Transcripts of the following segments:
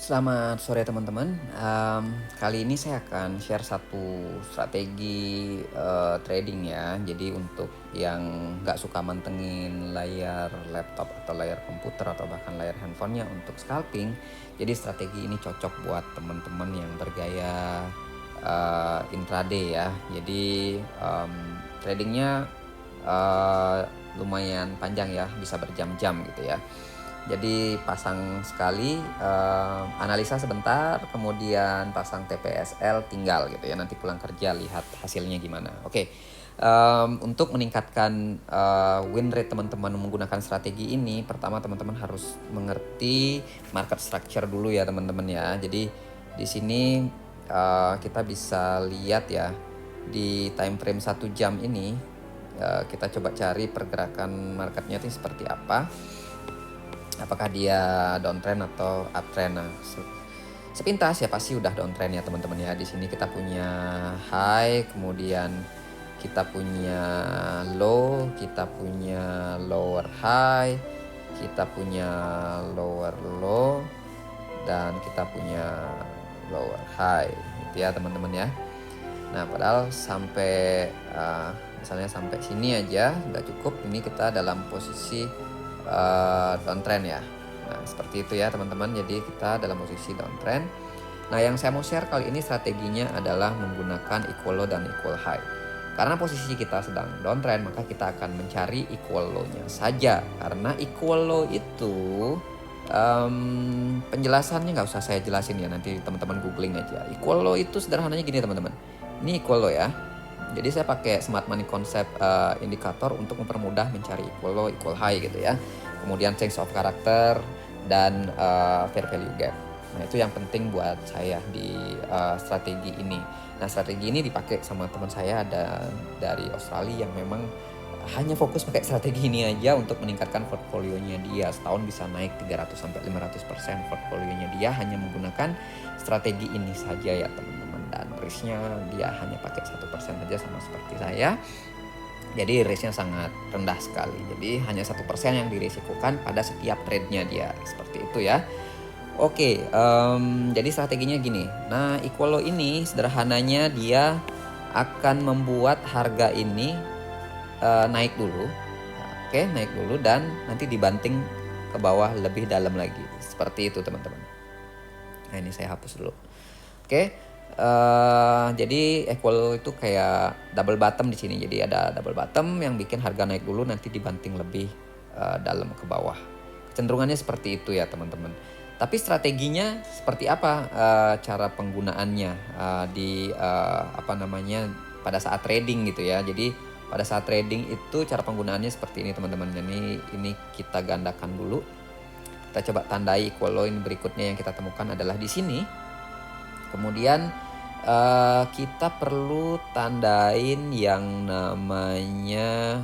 Selamat sore teman-teman. Kali ini saya akan share satu strategi trading ya. Jadi untuk yang nggak suka mantengin layar laptop atau layar komputer atau bahkan layar handphonenya untuk scalping, jadi strategi ini cocok buat teman-teman yang bergaya intraday ya. Jadi tradingnya lumayan panjang ya, bisa berjam-jam gitu ya. Jadi pasang sekali, analisa sebentar, kemudian pasang TPSL tinggal gitu ya. Nanti pulang kerja lihat hasilnya gimana. Oke, untuk meningkatkan win rate teman-teman menggunakan strategi ini, pertama teman-teman harus mengerti market structure dulu ya teman-teman ya. Jadi di sini kita bisa lihat ya di time frame 1 jam ini, kita coba cari pergerakan marketnya itu seperti apa. Apakah dia downtrend atau uptrend? Nah, sepintas ya pasti udah downtrend ya teman-teman ya. Di sini kita punya high, kemudian kita punya low, kita punya lower high, kita punya lower low, dan kita punya lower high gitu ya teman-teman ya. Nah padahal sampai misalnya sampai sini aja nggak cukup, ini kita dalam posisi downtrend ya. Nah seperti itu ya teman-teman, jadi kita dalam posisi downtrend. Nah yang saya mau share kali ini strateginya adalah menggunakan equal low dan equal high. Karena posisi kita sedang downtrend, maka kita akan mencari equal low-nya saja. Karena equal low itu penjelasannya nggak usah saya jelasin ya, nanti teman-teman googling aja. Equal low itu sederhananya gini teman-teman. Ini equal low ya. Jadi saya pakai smart money concept indikator untuk mempermudah mencari equal low, equal high gitu ya. Kemudian change of character dan fair value gap. Nah itu yang penting buat saya di strategi ini. Nah strategi ini dipakai sama teman saya ada dari Australia yang memang hanya fokus pakai strategi ini aja untuk meningkatkan portfolionya dia. Setahun bisa naik 300-500% portfolionya dia hanya menggunakan strategi ini saja ya teman-teman. Dan risknya dia hanya pakai 1% saja sama seperti saya. Jadi risknya sangat rendah sekali. Jadi hanya 1% yang dirisikokan pada setiap trade-nya dia. Seperti itu ya. Oke, jadi strateginya gini. Nah, equal low ini sederhananya dia akan membuat harga ini naik dulu. Oke, naik dulu dan nanti dibanting ke bawah lebih dalam lagi. Seperti itu teman-teman. Nah, ini saya hapus dulu. Oke. Jadi equal itu kayak double bottom di sini. Jadi ada double bottom yang bikin harga naik dulu, nanti dibanting lebih dalam ke bawah. Kecenderungannya seperti itu ya teman-teman. Tapi strateginya seperti apa cara penggunaannya di pada saat trading gitu ya. Jadi pada saat trading itu cara penggunaannya seperti ini teman-teman. Ini kita gandakan dulu. Kita coba tandai equal low. Ini berikutnya yang kita temukan adalah di sini. Kemudian kita perlu tandain yang namanya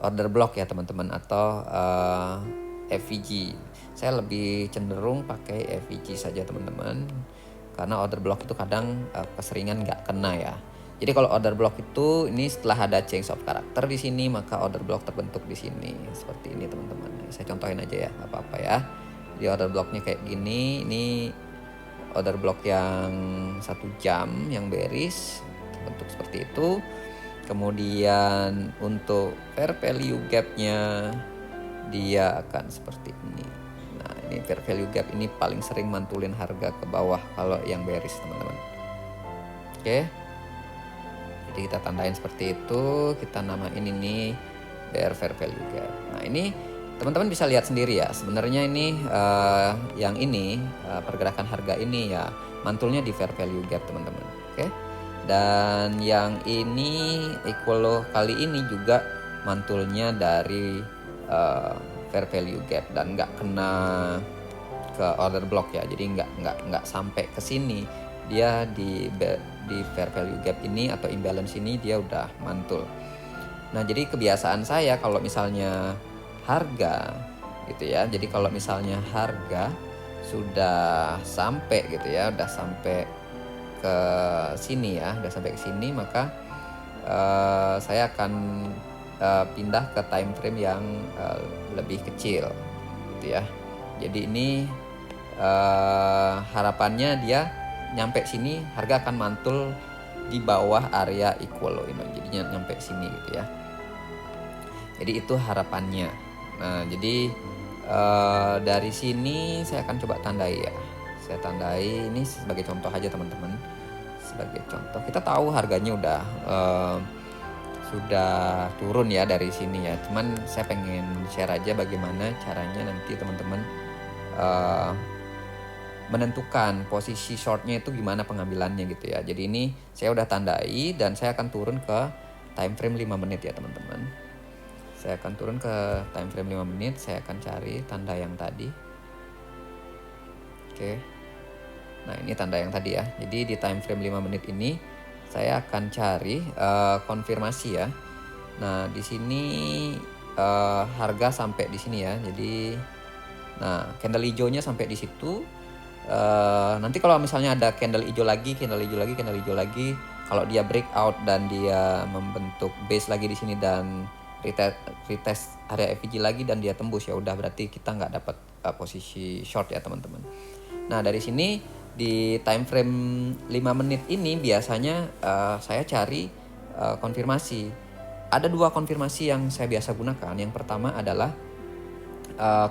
order block ya teman-teman, atau FVG. Saya lebih cenderung pakai FVG saja teman-teman, karena order block itu kadang keseringan nggak kena ya. Jadi kalau order block itu ini setelah ada change of character di sini, maka order block terbentuk di sini seperti ini teman-teman. Saya contohin aja ya, apa-apa ya. Jadi order blocknya kayak gini. Ini order block yang 1 jam yang bearish bentuk seperti itu. Kemudian untuk fair value gap-nya dia akan seperti ini. Nah ini fair value gap ini paling sering mantulin harga ke bawah kalau yang bearish teman-teman. Oke, jadi kita tandain seperti itu. Kita namain ini bear fair value gap. Nah ini teman-teman bisa lihat sendiri ya, sebenarnya ini yang ini pergerakan harga ini ya mantulnya di fair value gap teman-teman. Oke. Dan yang ini equal low kali ini juga mantulnya dari fair value gap dan nggak kena ke order block ya. Jadi nggak sampai ke sini. Dia di fair value gap ini atau imbalance ini dia udah mantul. Nah jadi kebiasaan saya kalau misalnya harga gitu ya, jadi kalau misalnya harga sudah sampai gitu ya, udah sampai ke sini ya, udah sampai ke sini, maka saya akan pindah ke time frame yang lebih kecil gitu ya. Jadi ini harapannya dia nyampe sini harga akan mantul di bawah area equal low ini, jadinya nyampe sini gitu ya. Jadi itu harapannya. Nah jadi dari sini saya akan coba tandai ya. Saya tandai ini sebagai contoh aja teman-teman. Sebagai contoh, kita tahu harganya sudah turun ya dari sini ya. Cuman saya pengen share aja bagaimana caranya nanti teman-teman menentukan posisi shortnya itu gimana pengambilannya gitu ya. Jadi ini saya udah tandai dan saya akan turun ke time frame 5 menit ya teman-teman. Saya akan turun ke time frame 5 menit, saya akan cari tanda yang tadi. Oke. Nah, ini tanda yang tadi ya. Jadi di time frame 5 menit ini saya akan cari konfirmasi ya. Nah, di sini harga sampai di sini ya. Jadi nah, candle hijaunya sampai di situ. Nanti kalau misalnya ada candle hijau lagi, kalau dia breakout dan dia membentuk base lagi di sini dan retest area FVG lagi dan dia tembus, ya udah berarti kita nggak dapat posisi short ya teman-teman. Nah dari sini di time frame 5 menit ini biasanya saya cari konfirmasi. Ada 2 konfirmasi yang saya biasa gunakan. Yang pertama adalah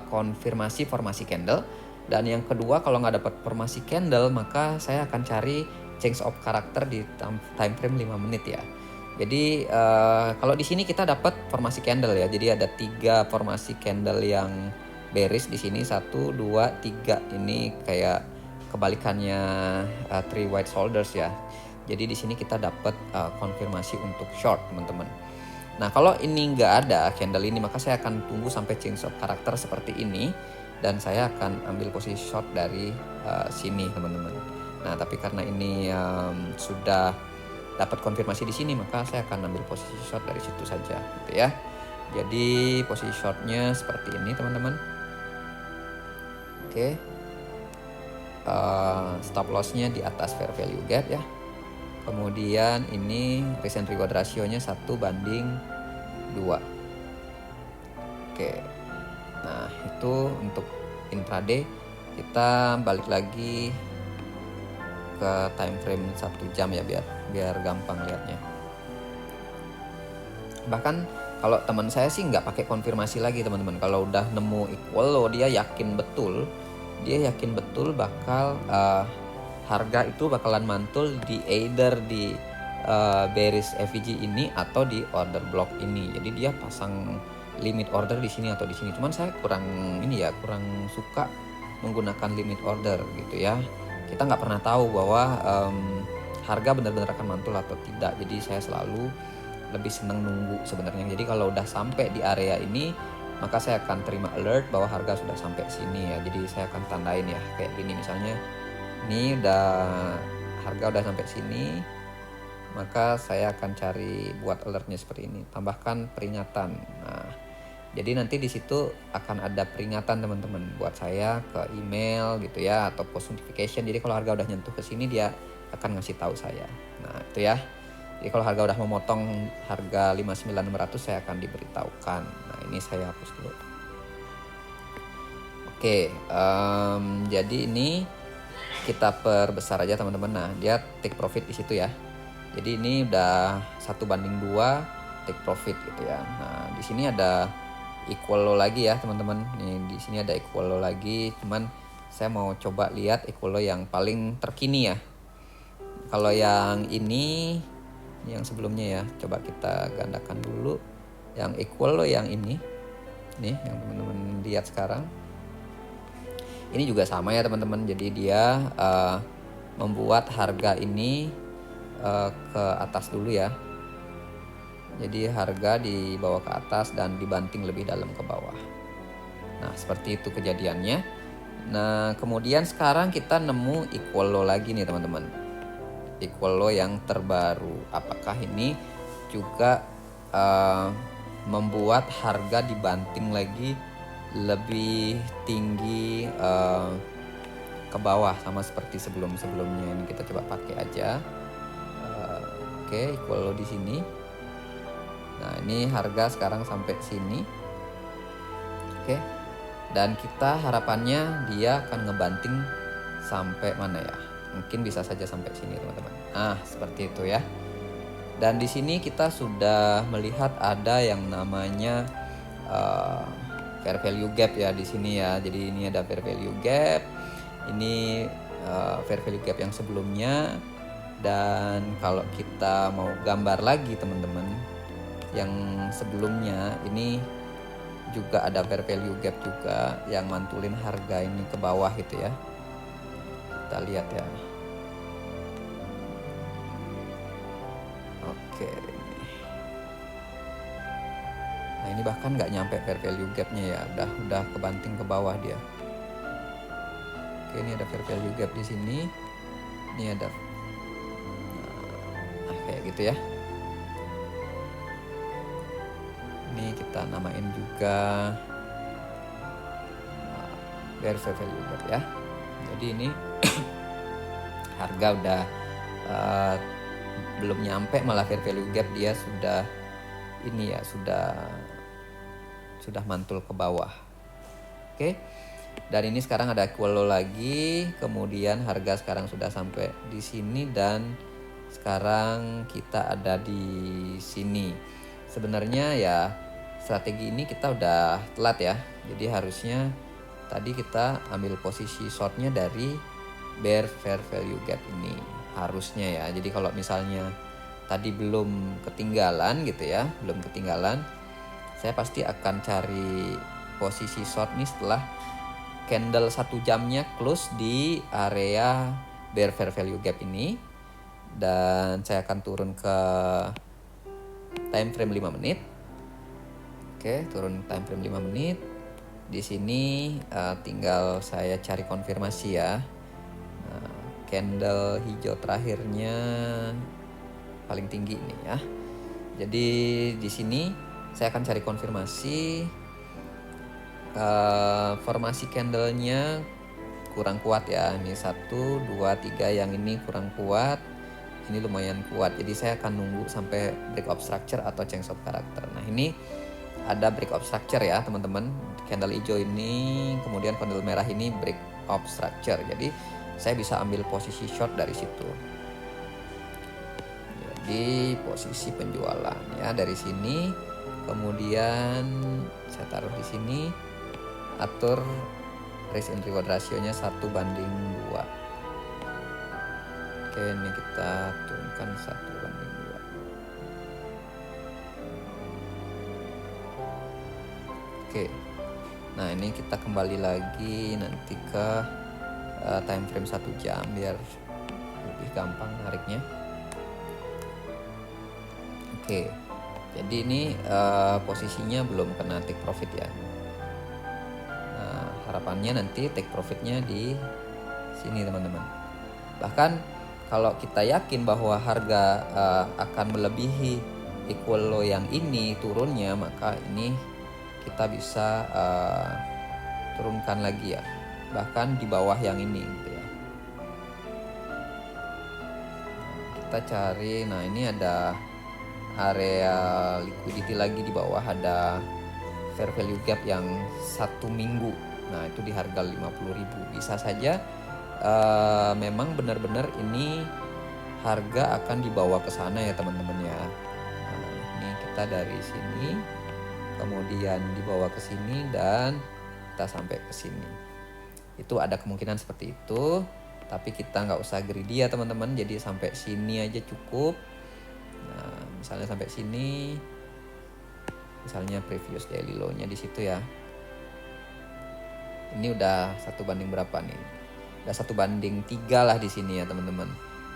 konfirmasi formasi candle, dan yang kedua kalau nggak dapat formasi candle maka saya akan cari change of character di time frame 5 menit ya. Jadi kalau di sini kita dapat formasi candle ya. Jadi ada 3 formasi candle yang bearish di sini, 1, 2, 3. Ini kayak kebalikannya 3 white shoulders ya. Jadi di sini kita dapat konfirmasi untuk short teman-teman. Nah kalau ini nggak ada candle ini maka saya akan tunggu sampai change of character seperti ini dan saya akan ambil posisi short dari sini teman-teman. Nah tapi karena ini sudah dapat konfirmasi di sini maka saya akan ambil posisi short dari situ saja gitu ya. Jadi posisi shortnya seperti ini teman-teman. Oke. Stop lossnya di atas fair value gap ya. Kemudian ini recent reward rasionya 1:2. Oke. Nah itu untuk intraday. Kita balik lagi ke time frame 1 jam ya biar gampang lihatnya. Bahkan kalau teman saya sih nggak pakai konfirmasi lagi teman-teman. Kalau udah nemu equal low dia yakin betul bakal harga itu bakalan mantul di either di bearish FVG ini atau di order block ini. Jadi dia pasang limit order di sini atau di sini. Cuman saya kurang suka menggunakan limit order gitu ya. Kita nggak pernah tahu bahwa harga benar-benar akan mantul atau tidak. Jadi saya selalu lebih senang nunggu sebenarnya. Jadi kalau udah sampai di area ini maka saya akan terima alert bahwa harga sudah sampai sini ya. Jadi saya akan tandain ya kayak gini misalnya. Ini harga udah sampai sini, maka saya akan cari buat alertnya seperti ini. Tambahkan peringatan. Nah, jadi nanti di situ akan ada peringatan teman-teman buat saya ke email gitu ya atau post notification. Jadi kalau harga udah nyentuh ke sini dia akan ngasih tahu saya. Nah itu ya. Jadi kalau harga udah memotong harga 59.600 saya akan diberitahukan. Nah ini saya hapus dulu. Oke, jadi ini kita perbesar aja teman-teman. Nah dia take profit di situ ya. Jadi ini udah 1:2 take profit gitu ya. Nah di sini ada equal low lagi ya teman-teman. Nih di sini ada equal low lagi. Cuman saya mau coba lihat equal low yang paling terkini ya. Kalau yang ini yang sebelumnya ya, coba kita gandakan dulu. Yang equal low yang ini, nih yang teman-teman lihat sekarang. Ini juga sama ya teman-teman. Jadi dia membuat harga ini ke atas dulu ya. Jadi harga dibawa ke atas dan dibanting lebih dalam ke bawah. Nah seperti itu kejadiannya. Nah kemudian sekarang kita nemu equal low lagi nih teman-teman. Equal low yang terbaru. Apakah ini juga membuat harga dibanting lagi lebih tinggi ke bawah sama seperti sebelum-sebelumnya. Ini kita coba pakai aja. Oke, equal low di sini. Nah, ini harga sekarang sampai sini. Oke. Dan kita harapannya dia akan ngebanting sampai mana ya? Mungkin bisa saja sampai sini teman-teman. Nah, seperti itu ya. Dan di sini kita sudah melihat ada yang namanya fair value gap ya di sini ya. Jadi ini ada fair value gap. Ini fair value gap yang sebelumnya. Dan kalau kita mau gambar lagi teman-teman, yang sebelumnya ini juga ada fair value gap juga yang mantulin harga ini ke bawah gitu ya. Kita lihat ya. Oke. Nah ini bahkan nggak nyampe fair value gapnya ya, udah kebanting ke bawah dia. Oke, ini ada fair value gap di sini. Ini ada, nah kayak gitu ya. Ini kita namain juga fair value gap ya. Jadi ini harga udah belum nyampe malah fair value gap dia sudah ini ya, sudah mantul ke bawah. Oke. Dan ini sekarang ada equal low lagi, kemudian harga sekarang sudah sampai di sini dan sekarang kita ada di sini. Sebenarnya ya strategi ini kita udah telat ya. Jadi harusnya tadi kita ambil posisi shortnya dari bear fair value gap ini harusnya ya. Jadi kalau misalnya tadi belum ketinggalan gitu ya, belum ketinggalan, saya pasti akan cari posisi short nih setelah candle 1 jamnya close di area bear fair value gap ini. Dan saya akan turun ke time frame 5 menit. Oke, turun time frame 5 menit. Di sini tinggal saya cari konfirmasi ya. Candle hijau terakhirnya paling tinggi ini ya. Jadi di sini saya akan cari konfirmasi. Formasi candlenya kurang kuat ya. Ini 1, 2, 3 yang ini kurang kuat. Ini lumayan kuat. Jadi saya akan nunggu sampai break of structure atau change of character. Nah ini ada break of structure ya teman-teman. Candle hijau ini, kemudian candle merah ini break of structure. Jadi saya bisa ambil posisi short dari situ. Jadi posisi penjualan ya dari sini. Kemudian saya taruh di sini. Atur risk and reward rasionya 1:2. Oke, ini kita turunkan 1:2. Oke. Nah, ini kita kembali lagi nanti ke time frame 1 jam biar lebih gampang nariknya. Oke. Jadi ini posisinya belum kena take profit ya. Nah, harapannya nanti take profitnya di sini teman-teman. Bahkan kalau kita yakin bahwa harga akan melebihi equal low yang ini turunnya, maka ini kita bisa turunkan lagi ya, bahkan di bawah yang ini gitu ya. Kita cari, nah ini ada area liquidity lagi di bawah, ada fair value gap yang 1 minggu. Nah itu di harga 50.000. Bisa saja memang benar-benar ini harga akan dibawa ke sana ya teman-teman ya. Nah, ini kita dari sini kemudian dibawa ke sini dan kita sampai ke sini. Itu ada kemungkinan seperti itu, tapi kita nggak usah greedy ya teman-teman. Jadi sampai sini aja cukup. Nah, misalnya sampai sini, misalnya previous daily low-nya di situ ya. Ini udah 1 banding berapa nih? Udah 1:3 lah di sini ya teman-teman.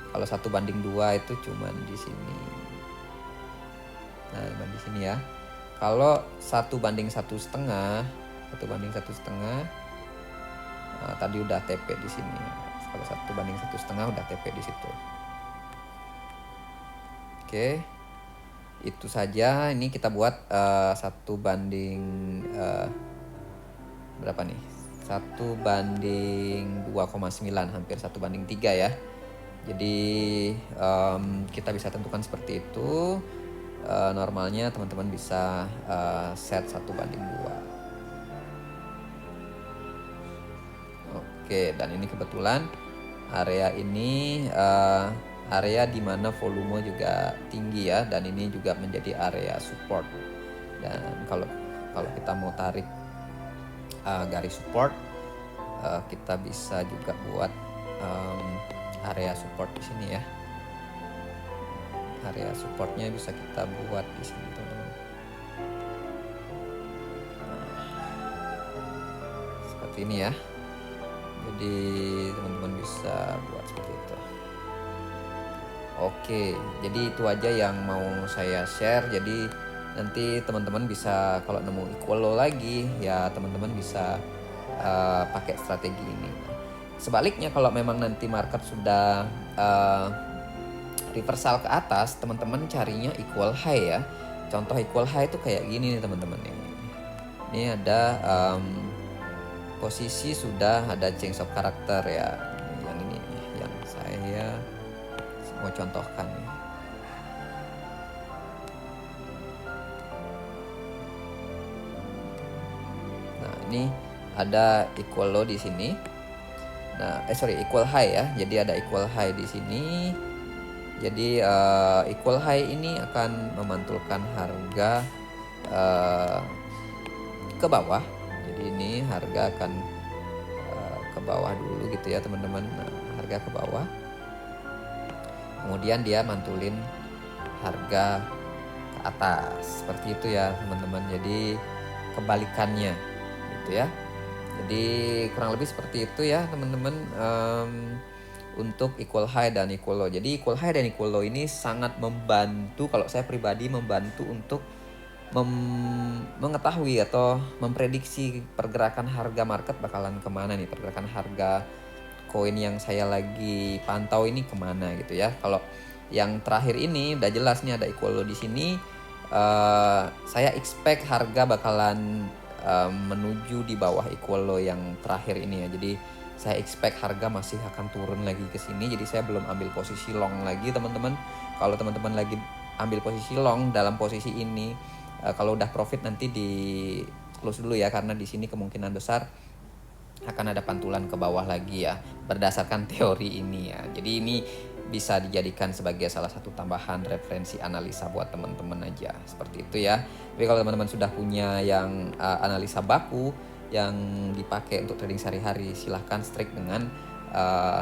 Kalau 1:2 itu cuman di sini. Nah, di sini ya. Kalau 1:1,5, 1:1,5, nah, tadi udah TP di sini. Kalau 1:1,5 udah TP di situ. Oke, itu saja. Ini kita buat 1:2,9, hampir 1:3 ya. Jadi kita bisa tentukan seperti itu. Normalnya teman-teman bisa set 1:2. Oke, dan ini kebetulan area ini area di mana volume juga tinggi ya, dan ini juga menjadi area support. Dan kalau kita mau tarik garis support, kita bisa juga buat area support di sini ya. Area supportnya bisa kita buat di sini teman-teman. Seperti ini ya. Jadi teman-teman bisa buat seperti itu. Oke, jadi itu aja yang mau saya share. Jadi nanti teman-teman bisa kalau nemu equal low lagi ya teman-teman bisa pakai strategi ini. Sebaliknya kalau memang nanti market sudah reversal ke atas, teman-teman carinya equal high ya. Contoh equal high itu kayak gini nih teman-teman. Ini ada posisi sudah ada change of character ya. Yang ini yang saya mau contohkan nih. Nah, ini ada equal low di sini. Nah, equal high ya. Jadi ada equal high di sini. Jadi equal high ini akan memantulkan harga ke bawah. Jadi ini harga akan ke bawah dulu gitu ya teman-teman. Nah, harga ke bawah. Kemudian dia mantulin harga ke atas. Seperti itu ya teman-teman. Jadi kebalikannya gitu ya. Jadi kurang lebih seperti itu ya teman-teman. Untuk equal high dan equal low. Jadi equal high dan equal low ini sangat membantu, kalau saya pribadi membantu untuk mengetahui atau memprediksi pergerakan harga market bakalan kemana nih, pergerakan harga koin yang saya lagi pantau ini kemana gitu ya. Kalau yang terakhir ini udah jelas nih ada equal low di sini. Saya expect harga bakalan menuju di bawah equal low yang terakhir ini ya. Jadi saya expect harga masih akan turun lagi ke sini. Jadi saya belum ambil posisi long lagi teman-teman. Kalau teman-teman lagi ambil posisi long dalam posisi ini, kalau udah profit nanti di close dulu ya, karena di sini kemungkinan besar akan ada pantulan ke bawah lagi ya, berdasarkan teori ini ya. Jadi ini bisa dijadikan sebagai salah satu tambahan referensi analisa buat teman-teman aja, seperti itu ya. Tapi kalau teman-teman sudah punya yang analisa baku yang dipakai untuk trading sehari-hari, silahkan strike dengan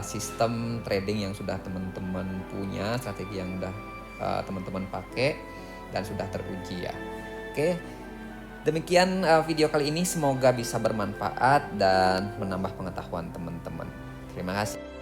sistem trading yang sudah teman-teman punya, strategi yang udah teman-teman pakai dan sudah teruji ya. Oke, demikian video kali ini, semoga bisa bermanfaat dan menambah pengetahuan teman-teman. Terima kasih.